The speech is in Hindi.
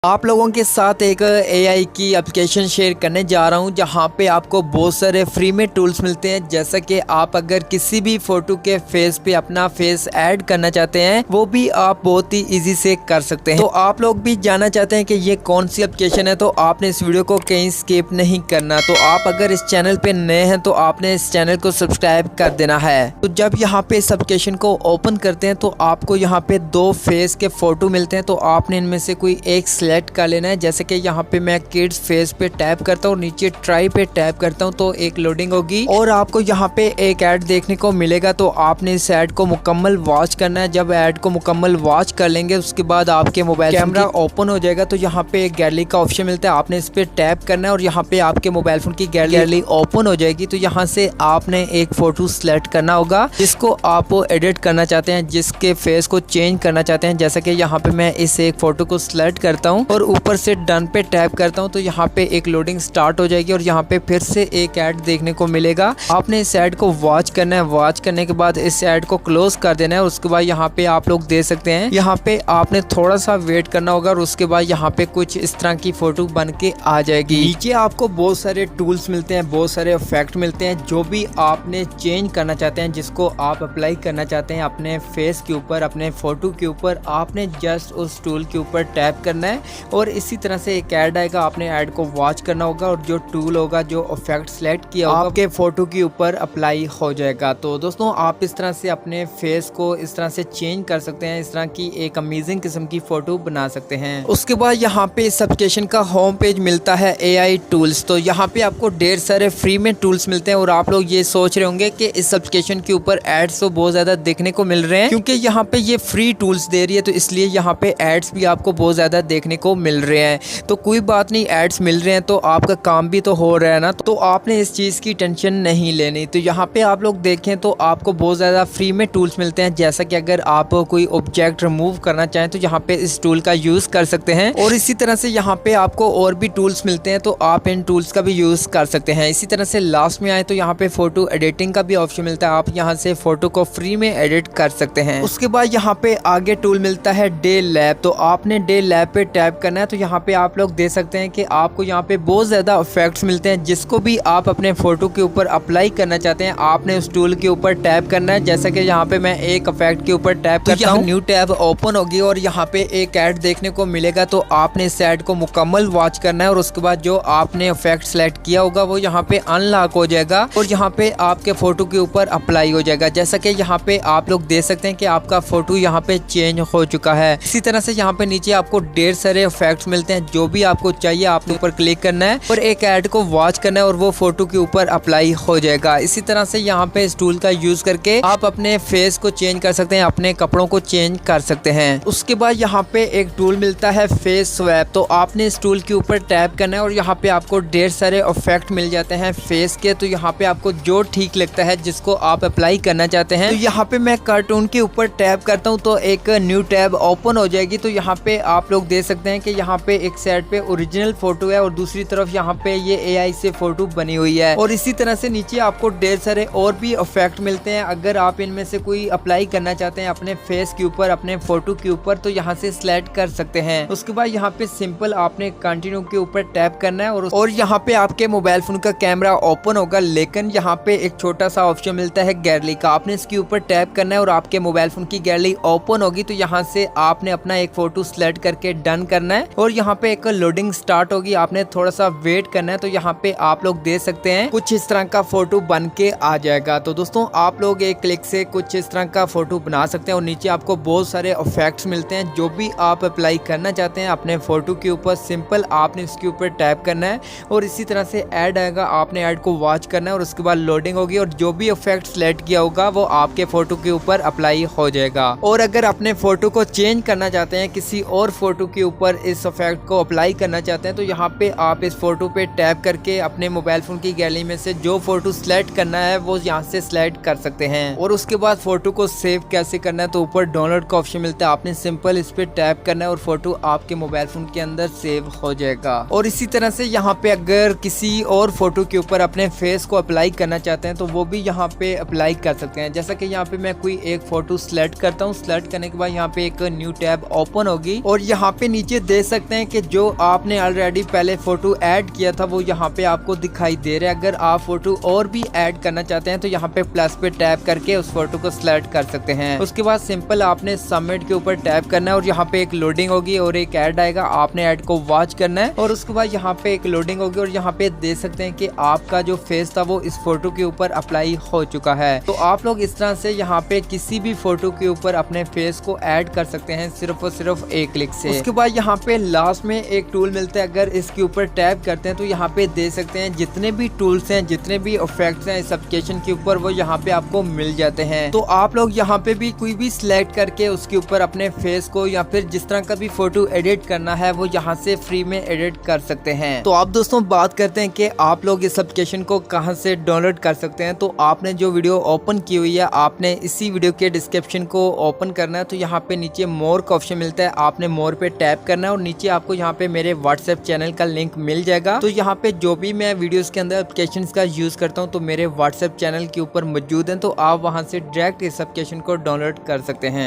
आप लोगों के साथ एक एआई की एप्लीकेशन शेयर करने जा रहा हूं जहां पे आपको बहुत सारे फ्री में टूल्स मिलते हैं। जैसा कि आप अगर किसी भी फोटो के फेस पे अपना फेस ऐड करना चाहते हैं वो भी आप बहुत ही इजी से कर सकते हैं। तो आप लोग भी जानना चाहते हैं कि ये कौन सी एप्लीकेशन है तो आपने इस वीडियो को कहीं स्किप नहीं करना। तो आप अगर इस चैनल पे नए हैं तो आपने इस चैनल को सब्सक्राइब कर देना है। तो जब यहाँ पे इस एप्लीकेशन को ओपन करते हैं तो आपको यहाँ पे दो फेस के फोटो मिलते हैं। तो आपने इनमें से कोई एक सेलेक्ट कर लेना है। जैसे कि यहाँ पे मैं किड्स फेस पे टैप करता हूँ, नीचे ट्राई पे टैप करता हूँ तो एक लोडिंग होगी और आपको यहाँ पे एक ऐड देखने को मिलेगा। तो आपने इस ऐड को मुकम्मल वॉच करना है। जब ऐड को मुकम्मल वॉच कर लेंगे उसके बाद आपके मोबाइल कैमरा ओपन हो जाएगा। तो यहाँ पे एक गैलरी का ऑप्शन मिलता है, आपने इस पे टैप करना है और यहाँ पे आपके मोबाइल फोन की गैलरी ओपन हो जाएगी। तो यहाँ से आपने एक फोटो सिलेक्ट करना होगा जिसको आप एडिट करना चाहते हैं, जिसके फेस को चेंज करना चाहते हैं। जैसा कि यहाँ पे मैं इस एक फोटो को सिलेक्ट करता हूँ और ऊपर से डन पे टैप करता हूँ तो यहाँ पे एक लोडिंग स्टार्ट हो जाएगी और यहाँ पे फिर से एक ऐड देखने को मिलेगा। आपने इस ऐड को वॉच करना है। वॉच करने के बाद इस ऐड को क्लोज कर देना है। उसके बाद यहाँ पे आप लोग दे सकते हैं, यहाँ पे आपने थोड़ा सा वेट करना होगा और उसके बाद यहाँ पे कुछ इस तरह की फोटो बन के आ जाएगी। नीचे आपको बहुत सारे टूल्स मिलते हैं, बहुत सारे इफेक्ट मिलते हैं जो भी आपने चेंज करना चाहते हैं, जिसको आप अप्लाई करना चाहते हैं अपने फेस के ऊपर, अपने फोटो के ऊपर। आपने जस्ट उस टूल के ऊपर टैप करना है और इसी तरह से एक ऐड आएगा, आपने ऐड को वॉच करना होगा और जो टूल होगा, जो इफेक्ट सेलेक्ट किया होगा आपके फोटो के ऊपर अप्लाई हो जाएगा। तो दोस्तों आप इस तरह से अपने फेस को इस तरह से चेंज कर सकते हैं, इस तरह की एक अमेजिंग किस्म की फोटो बना सकते हैं। उसके बाद यहाँ पे इस एप्लीकेशन का होम पेज मिलता है एआई टूल्स। तो यहाँ पे आपको ढेर सारे फ्री में टूल्स मिलते हैं और आप लोग ये सोच रहे होंगे कि इस एप्लीकेशन के ऊपर एड्स तो बहुत ज्यादा देखने को मिल रहे हैं क्योंकि यहाँ पे ये फ्री टूल्स दे रही है, तो इसलिए यहाँ पे एड्स भी आपको बहुत ज्यादा देखने को मिल रहे हैं। तो कोई बात नहीं, एड्स मिल रहे हैं तो आपका काम भी तो हो रहा है ना, तो आपने इस चीज की टेंशन नहीं लेनी। तो यहाँ पे आप लोग देखें तो आपको बहुत ज्यादा फ्री में टूल्स मिलते हैं। जैसा कि अगर आप कोई ऑब्जेक्ट रिमूव करना चाहें तो यहाँ पे इस टूल का यूज कर सकते हैं और इसी तरह से यहाँ पे आपको और भी टूल्स मिलते हैं तो आप इन टूल्स का भी यूज कर सकते हैं। इसी तरह से लास्ट में आए तो यहाँ पे फोटो एडिटिंग का भी ऑप्शन मिलता है, आप यहाँ से फोटो को फ्री में एडिट कर सकते हैं। उसके बाद यहाँ पे आगे टूल मिलता है डे लैब। तो आपने डे लैब पे टैप करना है। तो यहाँ पे आप लोग दे सकते हैं कि आपको यहाँ पे बहुत ज्यादा इफेक्ट्स मिलते हैं, जिसको भी आप अपने फोटो के ऊपर अप्लाई करना चाहते हैं आपने उस टूल के ऊपर टैप करना है। जैसा कि यहाँ पे मैं एक इफेक्ट के ऊपर टैप करता हूँ, न्यू टैब ओपन होगी और यहाँ पे एक ऐड देखने को मिलेगा। तो आपने इस ऐड को मुकम्मल वॉच करना है और उसके बाद जो आपने इफेक्ट सेलेक्ट किया होगा वो यहाँ पे अनलॉक हो जाएगा और यहाँ पे आपके फोटो के ऊपर अप्लाई हो जाएगा। जैसा कि यहाँ पे आप लोग देख सकते हैं कि आपका फोटो यहाँ पे चेंज हो चुका है। इसी तरह से यहाँ पे नीचे आपको ढेर सारे इफेक्ट्स मिलते हैं, जो भी आपको चाहिए आपके ऊपर क्लिक करना है और एक ऐड को वॉच करना है और वो फोटो के ऊपर अप्लाई हो जाएगा। इसी तरह से यहाँ पे इस टूल का यूज करके आप अपने फेस को चेंज कर सकते हैं, अपने कपड़ों को चेंज कर सकते हैं। उसके बाद यहाँ पे एक टूल मिलता है फेस स्वैप। तो आपने इस टूल के ऊपर टैप करना है और यहाँ पे आपको ढेर सारे इफेक्ट मिल जाते हैं फेस के। तो यहाँ पे आपको जो ठीक लगता है, जिसको आप अप्लाई करना चाहते हैं, तो यहाँ पे मैं कार्टून के ऊपर टैप करता हूँ तो एक न्यू टैब ओपन हो जाएगी। तो यहाँ पे आप लोग देख सकते हैं कि यहाँ पे एक साइड पे ओरिजिनल फोटो है और दूसरी तरफ यहाँ पे ये एआई से फोटो बनी हुई है। और इसी तरह से नीचे आपको ढेर सारे और भी इफेक्ट मिलते हैं। अगर आप इनमें से कोई अप्लाई करना चाहते हैं अपने फेस के ऊपर, अपने फोटो के ऊपर, तो यहाँ से सिलेक्ट कर सकते हैं। उसके बाद यहाँ पे सिंपल आपने कंटिन्यू के ऊपर टैप करना है और यहाँ पे आपके मोबाइल फोन का कैमरा ओपन होगा, लेकिन यहाँ पे एक छोटा सा ऑप्शन मिलता है गैलरी का। आपने इसके ऊपर टैप करना है और आपके मोबाइल फोन की गैलरी ओपन होगी। तो यहाँ से आपने अपना एक फोटो सिलेक्ट करके डन करना है और यहाँ पे एक लोडिंग स्टार्ट होगी, आपने थोड़ा सा वेट करना है। तो यहाँ पे आप लोग देख सकते हैं कुछ इस तरह का फोटो बन के आ जाएगा। तो दोस्तों आप लोग एक क्लिक से कुछ इस तरह का फोटो बना सकते हैं और नीचे आपको बहुत सारे इफेक्ट्स मिलते हैं, जो भी आप अप्लाई करना चाहते हैं अपने फोटो के ऊपर। सिंपल आपने इसके ऊपर टैप करना है और इसी तरह से ऐड आएगा, आपने ऐड को वॉच करना है और उसके बाद लोडिंग होगी और जो भी इफेक्ट सेलेक्ट किया होगा वो आपके फोटो के ऊपर अप्लाई हो जाएगा। और अगर अपने फोटो को चेंज करना चाहते हैं, किसी और फोटो के ऊपर इस इफेक्ट को अप्लाई करना चाहते हैं, तो यहाँ पे आप इस फोटो पे टैप करके अपने मोबाइल फोन की गैलरी में से जो फोटो सिलेक्ट करना है वो यहाँ से सिलेक्ट कर सकते हैं। और उसके बाद फोटो को सेव कैसे करना है, तो ऊपर डाउनलोड का ऑप्शन मिलता है, आपने सिंपल इस पे टैप करना है और फोटो आपके मोबाइल फोन के अंदर सेव हो जाएगा। और इसी तरह से यहाँ पे अगर किसी और फोटो के ऊपर अपने फेस को अप्लाई करना चाहते हैं तो वो भी यहाँ पे अप्लाई कर सकते हैं। जैसा कि यहाँ पे मैं कोई एक फोटो सिलेक्ट करता हूँ, सिलेक्ट करने के बाद यहाँ पे एक न्यू टैब ओपन होगी और यहाँ पे नीचे नीचे देख सकते हैं कि जो आपने ऑलरेडी पहले फोटो ऐड किया था वो यहाँ पे आपको दिखाई दे रहा है। अगर आप फोटो और भी ऐड करना चाहते हैं तो यहाँ पे प्लस पे टैप करके उस फोटो को सिलेक्ट कर सकते हैं। उसके बाद सिंपल आपने सबमिट के ऊपर टैप करना है और यहाँ पे एक लोडिंग होगी और एक ऐड आएगा, आपने ऐड को वॉच करना है और उसके बाद यहाँ पे एक लोडिंग होगी और यहाँ पे देख सकते हैं कि आपका जो फेस था वो इस फोटो के ऊपर अप्लाई हो चुका है। तो आप लोग इस तरह से यहाँ पे किसी भी फोटो के ऊपर अपने फेस को ऐड कर सकते हैं सिर्फ और सिर्फ एक क्लिक से। उसके बाद यहाँ पे लास्ट में एक टूल मिलता है, अगर इसके ऊपर टैप करते हैं तो यहाँ पे देख सकते हैं जितने भी टूल्स हैं, जितने भी इफेक्ट्स हैं इस एप्लीकेशन के ऊपर वो यहाँ पे आपको मिल जाते हैं। तो आप लोग यहाँ पे भी कोई भी सिलेक्ट करके उसके ऊपर अपने फेस को या फिर जिस तरह का भी फोटो एडिट करना है वो यहाँ से फ्री में एडिट कर सकते हैं। तो आप दोस्तों बात करते हैं कि आप लोग इस एप्लीकेशन को कहां से डाउनलोड कर सकते हैं। तो आपने जो वीडियो ओपन की हुई है आपने इसी वीडियो के डिस्क्रिप्शन को ओपन करना है। तो यहाँ पे नीचे मोर का ऑप्शन मिलता है, आपने मोर पे टैप करना है और नीचे आपको यहाँ पे मेरे व्हाट्सएप चैनल का लिंक मिल जाएगा। तो यहाँ पे जो भी मैं वीडियोस के अंदर एप्लीकेशन का यूज करता हूँ तो मेरे व्हाट्सएप चैनल के ऊपर मौजूद है, तो आप वहां से डायरेक्ट इस एप्लीकेशन को डाउनलोड कर सकते हैं।